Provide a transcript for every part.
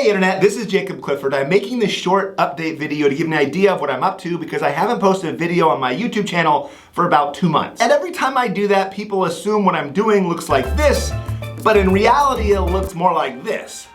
Hey Internet, this is Jacob Clifford. I'm making this short update video to give an idea of what I'm up to because I haven't posted a video on my YouTube channel for about 2 months. And every time I do that, people assume what I'm doing looks like this, but in reality it looks more like this.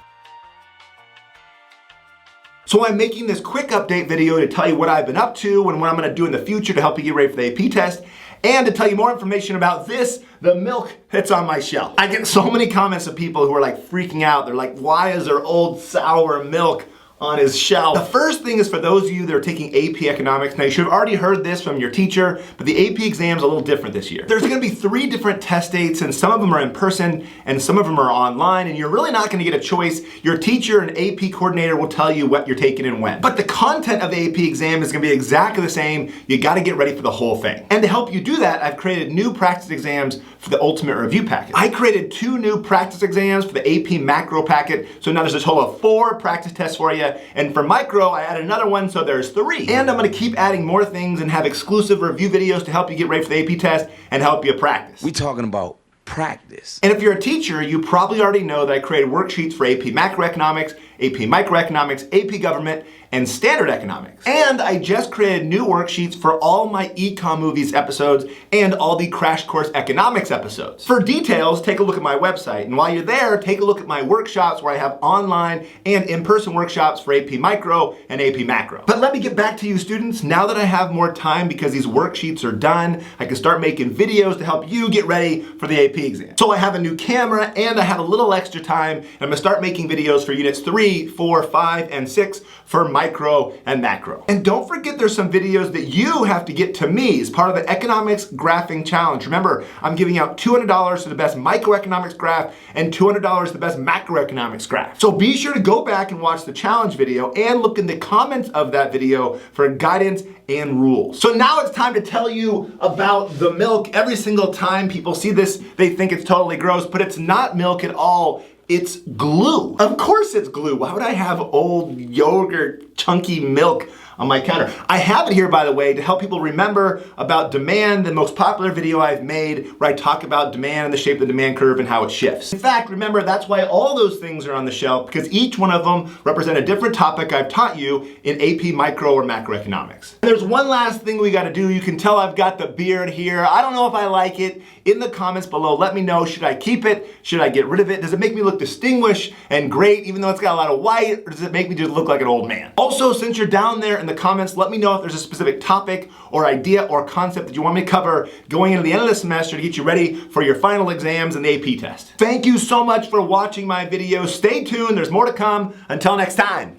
So I'm making this quick update video to tell you what I've been up to and what I'm going to do in the future to help you get ready for the AP test, and to tell you more information about this, the milk that's on my shelf. I get so many comments of people who are like freaking out. They're like, why is there old sour milk on his shelf? The first thing is for those of you that are taking AP Economics. Now you should have already heard this from your teacher, but the AP exam is a little different this year. There's gonna be 3 different test dates, and some of them are in person and some of them are online, and you're really not gonna get a choice. Your teacher and AP coordinator will tell you what you're taking and when. But the content of the AP exam is gonna be exactly the same. You gotta get ready for the whole thing. And to help you do that, I've created new practice exams for the Ultimate Review Packet. I created 2 new practice exams for the AP Macro Packet, so now there's a total of 4 practice tests for you. And for micro, I added another one, so there's 3. And I'm gonna keep adding more things and have exclusive review videos to help you get ready for the AP test and help you practice. We talking about practice. And if you're a teacher, you probably already know that I created worksheets for AP Macroeconomics, AP Microeconomics, AP Government, and Standard Economics. And I just created new worksheets for all my econ movies episodes and all the Crash Course Economics episodes. For details, take a look at my website. And while you're there, take a look at my workshops where I have online and in-person workshops for AP Micro and AP Macro. But let me get back to you students. Now that I have more time because these worksheets are done, I can start making videos to help you get ready for the AP exam. So I have a new camera and I have a little extra time, and I'm gonna start making videos for units 3, 4, 5, and 6 for micro and macro. And don't forget there's some videos that you have to get to me as part of the Economics Graphing Challenge. Remember, I'm giving out $200 to the best microeconomics graph and $200 to the best macroeconomics graph. So be sure to go back and watch the challenge video and look in the comments of that video for guidance and rules. So now it's time to tell you about the milk. Every single time people see this, they think it's totally gross, but it's not milk at all. It's glue. Of course it's glue. Why would I have old yogurt, chunky milk on my counter? I have it here, by the way, to help people remember about demand, the most popular video I've made where I talk about demand and the shape of the demand curve and how it shifts. In fact, remember, that's why all those things are on the shelf, because each one of them represent a different topic I've taught you in AP Micro or Macroeconomics. And there's one last thing we gotta do. You can tell I've got the beard here. I don't know if I like it. In the comments below, let me know, should I keep it? Should I get rid of it? Does it make me look distinguished and great even though it's got a lot of white, or does it make me just look like an old man? Also, since you're down there in the comments, let me know if there's a specific topic or idea or concept that you want me to cover going into the end of the semester to get you ready for your final exams and the AP test. Thank you so much for watching my video. Stay tuned, there's more to come. Until next time.